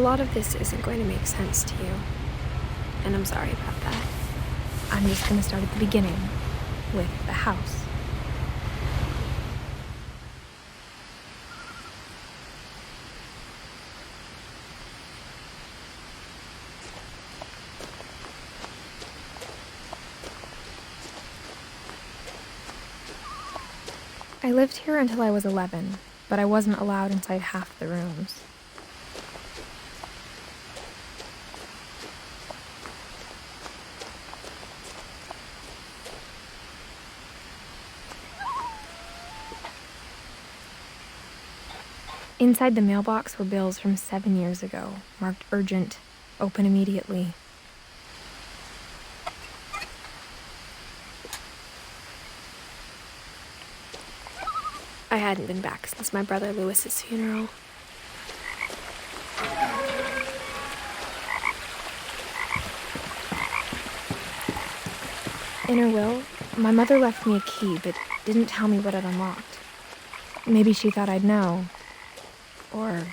lot of this isn't going to make sense to you, and I'm sorry about that. I'm just going to start at the beginning, with the house. I lived here until I was 11, but I wasn't allowed inside half the rooms. Inside the mailbox were bills from 7 years ago, marked urgent, open immediately. I hadn't been back since my brother Lewis's funeral. In her will, my mother left me a key, but didn't tell me what it unlocked. Maybe she thought I'd know. Or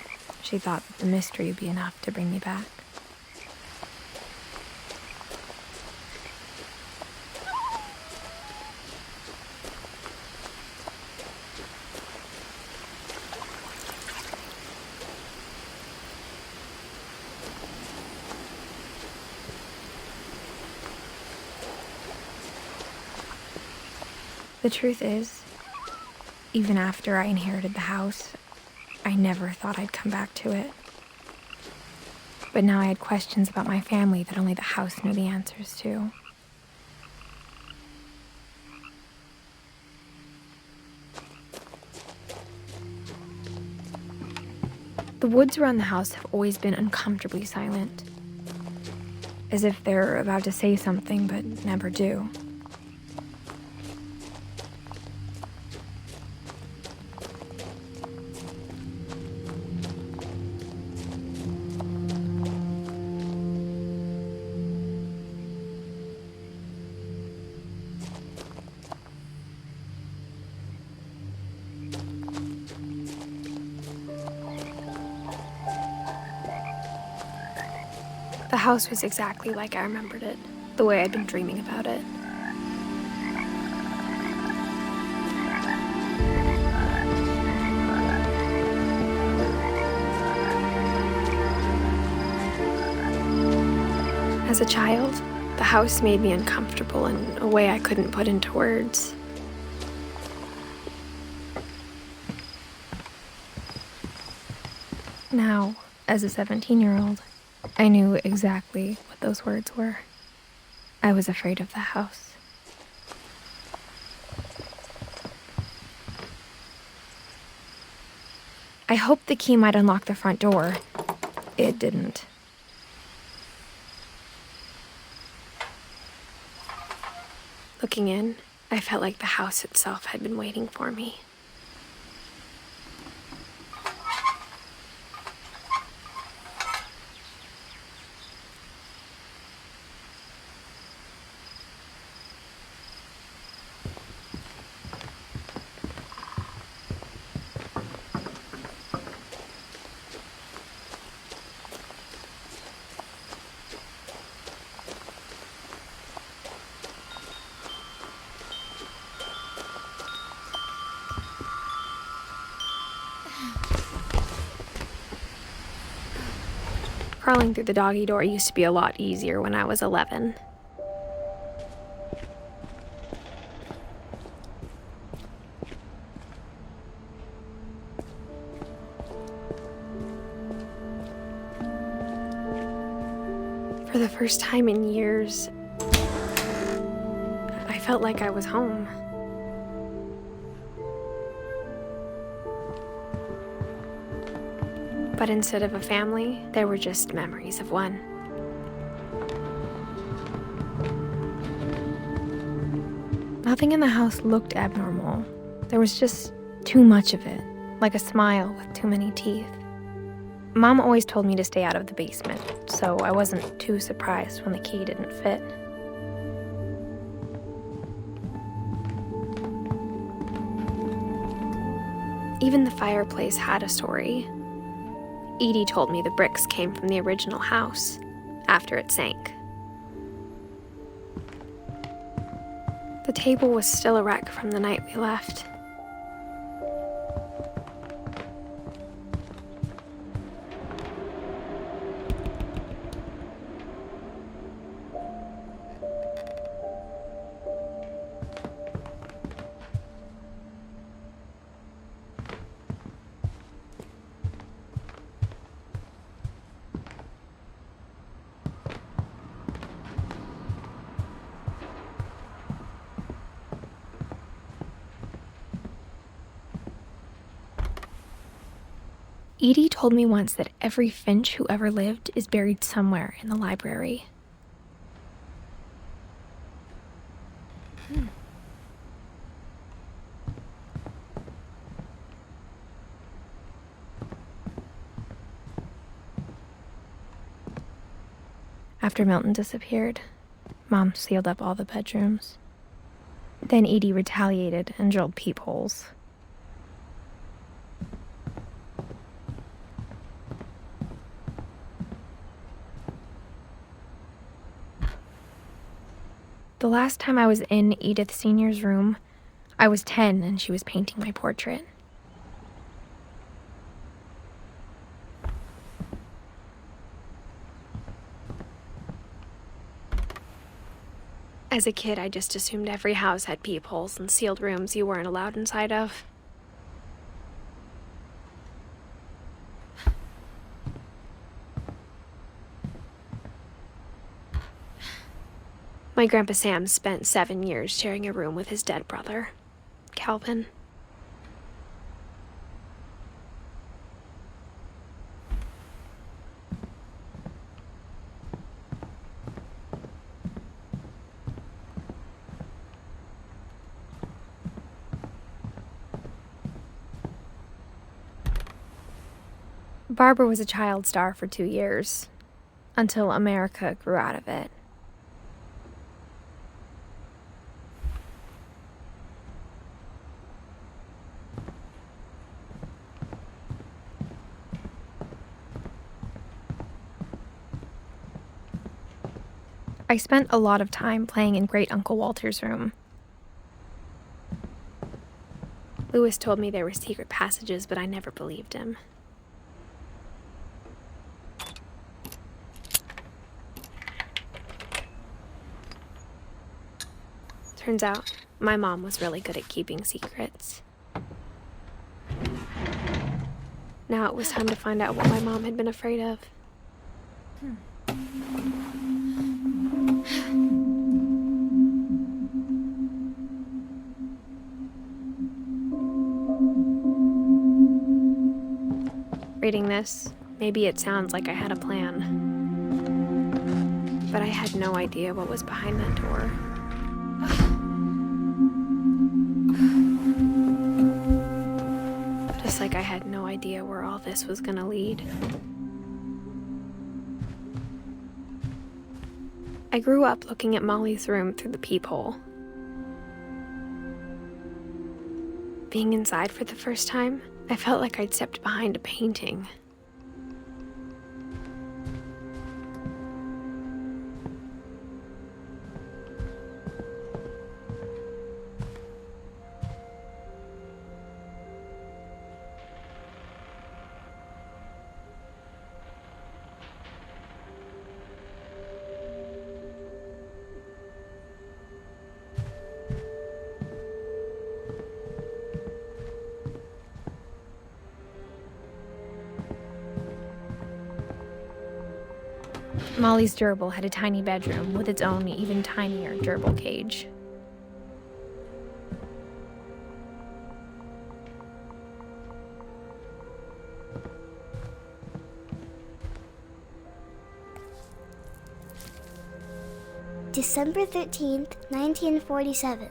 she thought the mystery would be enough to bring me back. The truth is, even after I inherited the house, I never thought I'd come back to it. But now I had questions about my family that only the house knew the answers to. The woods around the house have always been uncomfortably silent, as if they're about to say something but never do. The house was exactly like I remembered it, the way I'd been dreaming about it. As a child, the house made me uncomfortable in a way I couldn't put into words. Now, as a 17-year-old, I knew exactly what those words were. I was afraid of the house. I hoped the key might unlock the front door. It didn't. Looking in, I felt like the house itself had been waiting for me. Crawling through the doggy door used to be a lot easier when I was 11. For the first time in years, I felt like I was home. But instead of a family, there were just memories of one. Nothing in the house looked abnormal. There was just too much of it, like a smile with too many teeth. Mom always told me to stay out of the basement, so I wasn't too surprised when the key didn't fit. Even the fireplace had a story. Edie told me the bricks came from the original house, after it sank. The table was still a wreck from the night we left. Edie told me once that every Finch who ever lived is buried somewhere in the library. After Milton disappeared, Mom sealed up all the bedrooms. Then Edie retaliated and drilled peepholes. The last time I was in Edith Sr.'s room, I was 10 and she was painting my portrait. As a kid, I just assumed every house had peepholes and sealed rooms you weren't allowed inside of. My Grandpa Sam spent 7 years sharing a room with his dead brother, Calvin. Barbara was a child star for 2 years, until America grew out of it. I spent a lot of time playing in Great Uncle Walter's room. Lewis told me there were secret passages, but I never believed him. Turns out, my mom was really good at keeping secrets. Now it was time to find out what my mom had been afraid of. Reading this, maybe it sounds like I had a plan. But I had no idea what was behind that door. Just like I had no idea where all this was gonna lead. I grew up looking at Molly's room through the peephole. Being inside for the first time, I felt like I'd stepped behind a painting. Molly's gerbil had a tiny bedroom with its own even tinier gerbil cage. December 13th, 1947.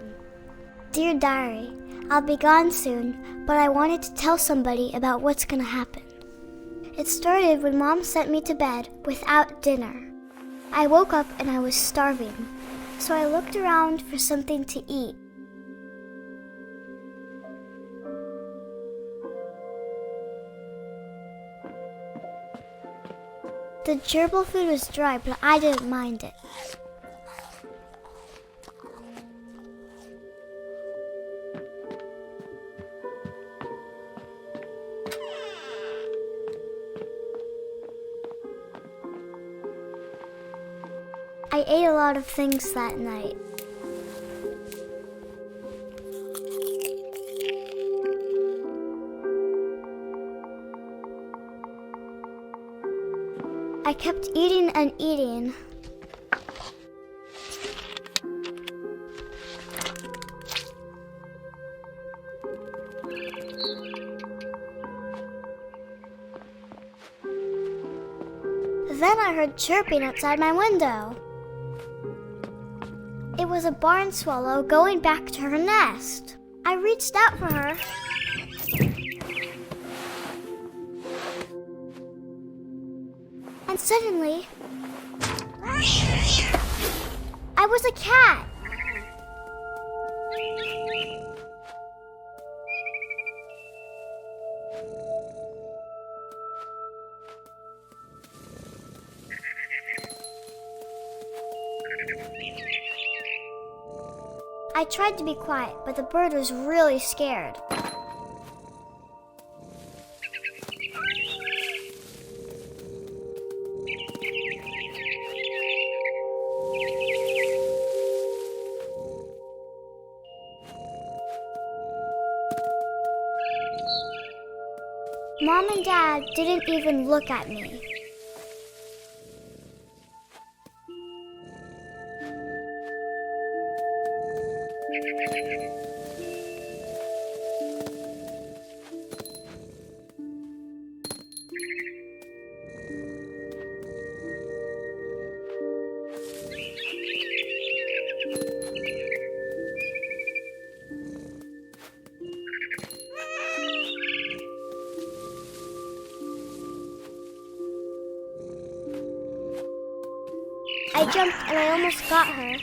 Dear Diary, I'll be gone soon, but I wanted to tell somebody about what's gonna happen. It started when Mom sent me to bed without dinner. I woke up and I was starving, so I looked around for something to eat. The gerbil food was dry, but I didn't mind it. I ate a lot of things that night. I kept eating and eating. Then I heard chirping outside my window. It was a barn swallow going back to her nest. I reached out for her. And suddenly, I was a cat. I tried to be quiet, but the bird was really scared. Mom and Dad didn't even look at me. I jumped and I almost got her.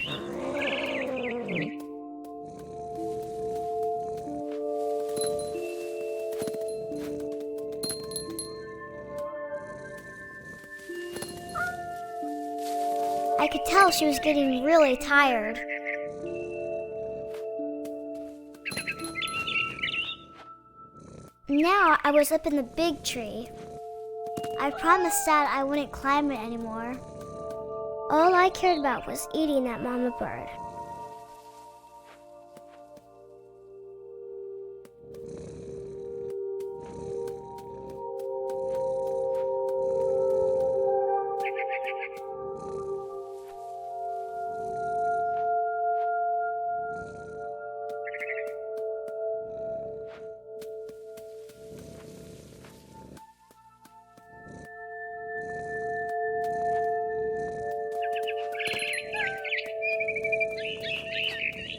I could tell she was getting really tired. Now I was up in the big tree. I promised Dad I wouldn't climb it anymore. All I cared about was eating that mama bird.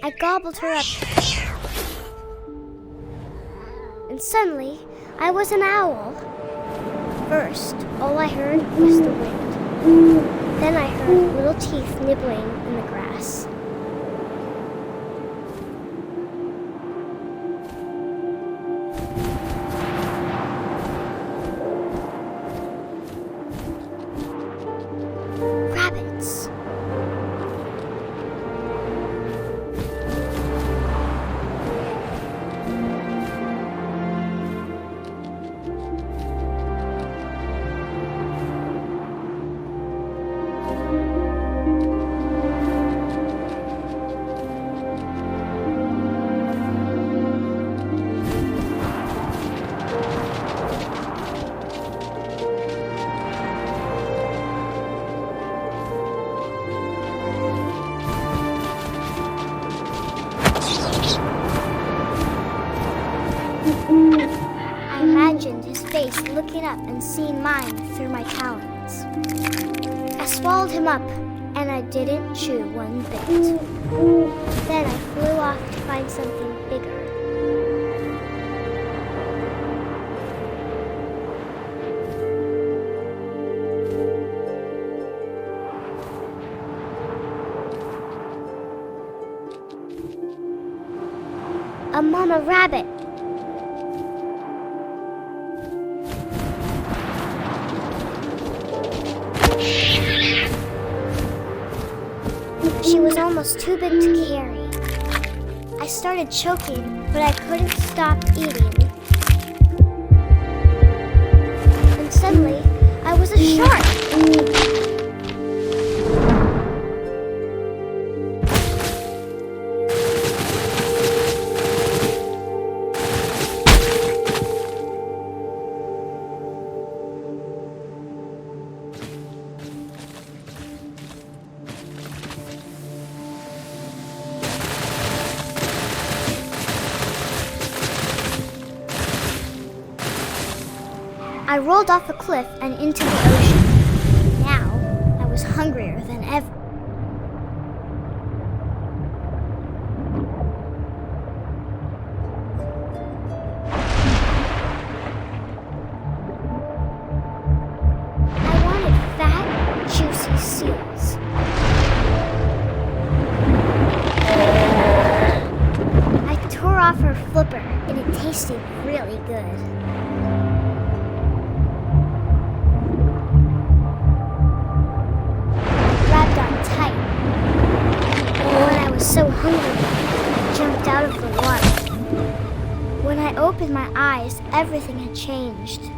I gobbled her up. And suddenly, I was an owl. First, all I heard was the wind. Then I heard little teeth nibbling in the grass. Rabbits. I imagined his face looking up and seeing mine through my talons. I swallowed him up, and I didn't chew one bit. Then I flew off to find something bigger. A mama rabbit. She was almost too big to carry. I started choking, but I couldn't stop eating. And suddenly, I was a shark. I rolled off a cliff and into the ocean. Now, I was hungrier than ever. I wanted fat, juicy seals. I tore off her flipper, and it tasted really good. So hungry, I jumped out of the water. When I opened my eyes, everything had changed.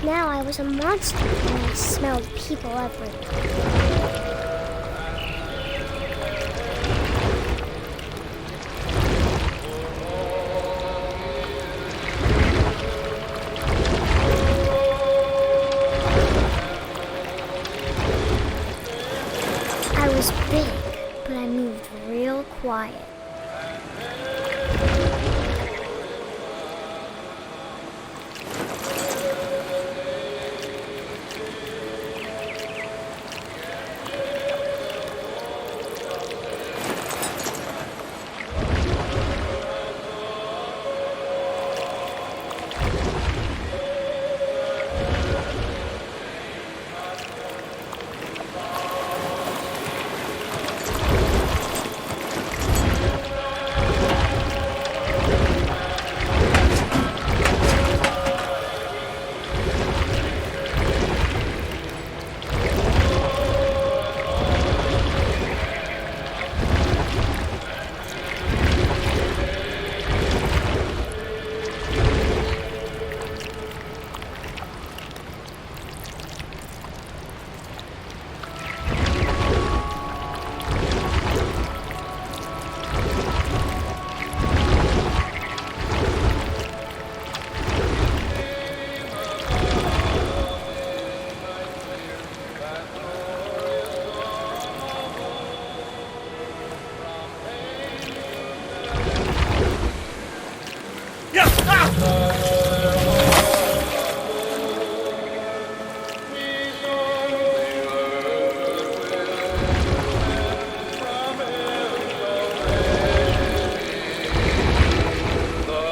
Now I was a monster and I smelled people everywhere. I was big, but I moved real quiet.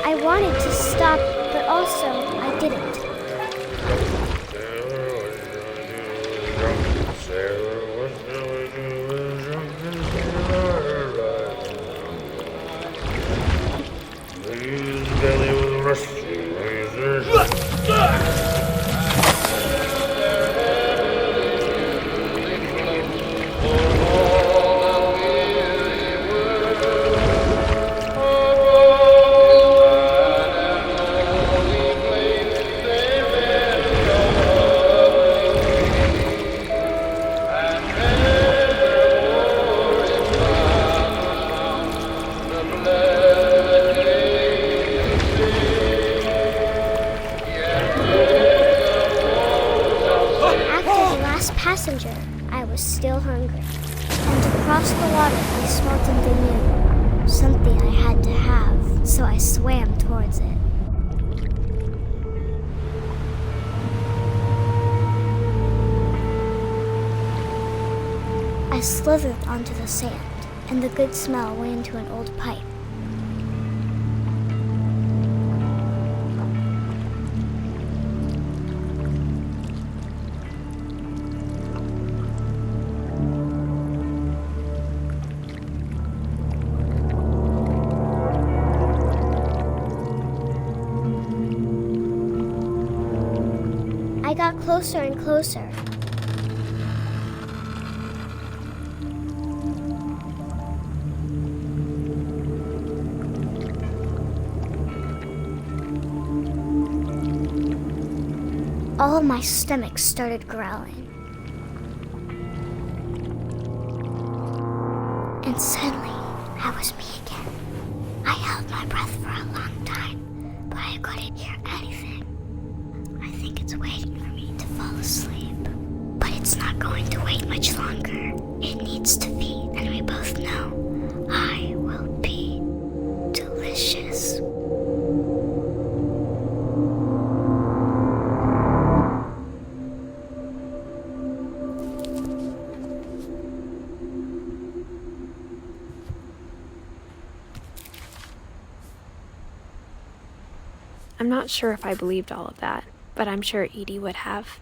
I wanted to stop, but also I didn't. passenger, I was still hungry. And across the water, I smelled something new. Something I had to have, so I swam towards it. I slithered onto the sand, and the good smell went into an old pipe. I got closer and closer. All of my stomach started growling. And suddenly, I was me again. I held my breath for a long time, but I couldn't hear anything. I think it's waiting for me to fall asleep. But it's not going to wait much longer. It needs to feed, and we both know I will be delicious. I'm not sure if I believed all of that, but I'm sure Edie would have.